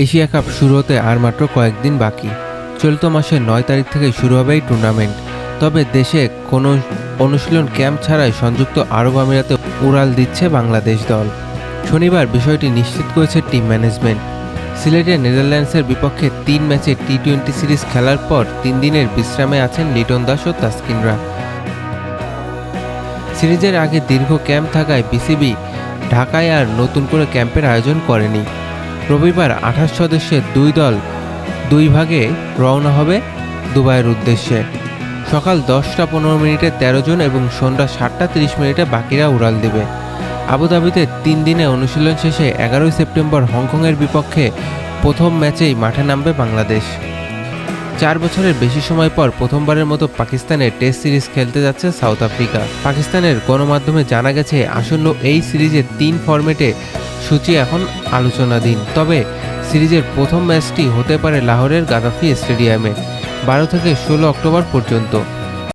Asia cup শুরু হতে আর মাত্র কয়েকদিন বাকি। চলতি মাসের ৯ তারিখ থেকে শুরু হবে এই টুর্নামেন্ট। তবে দেশে কোনো অনুশীলন ক্যাম্প ছাড়াই সংযুক্ত আরব আমিরাতে উড়াল দিচ্ছে বাংলাদেশ দল। শনিবার বিষয়টি নিশ্চিত করেছে টিম ম্যানেজমেন্ট। সিলেটে নেদারল্যান্ডসের বিপক্ষে ৩ ম্যাচে টি-20 সিরিজ খেলার পর ৩ দিনের বিশ্রামে আছেন লিটন দাস ও তাসকিনরা। সিরিজের আগে দীর্ঘ ক্যাম্প থাকায় বিসিবি ঢাকায় আর নতুন করে ক্যাম্পের আয়োজন করেনি। রবিবার ২৮ সদস্যের দুই দল দুই ভাগে রওনা হবে দুবাইয়ের উদ্দেশ্যে। সকাল ১০টা ১৫ মিনিটে ১৩ জন এবং সন্ধ্যা ৭টা ৩০ মিনিটে বাকিরা উড়াল দেবে। আবুধাবিতে ৩ দিনে অনুশীলন শেষে ১১ই সেপ্টেম্বর হংকংয়ের বিপক্ষে প্রথম ম্যাচেই মাঠে নামবে বাংলাদেশ। ৪ বছরের বেশি সময় পর প্রথমবারের মতো পাকিস্তানের টেস্ট সিরিজ খেলতে যাচ্ছে সাউথ আফ্রিকা। পাকিস্তানের গণমাধ্যমে জানা গেছে আসন্ন এই সিরিজের ৩ ফরম্যাটে সূচি এখন আলোচনাধীন। তবে সিরিজের প্রথম ম্যাচটি হতে পারে লাহোরের গাদ্দাফি স্টেডিয়ামে ১২ থেকে ১৬ অক্টোবর পর্যন্ত।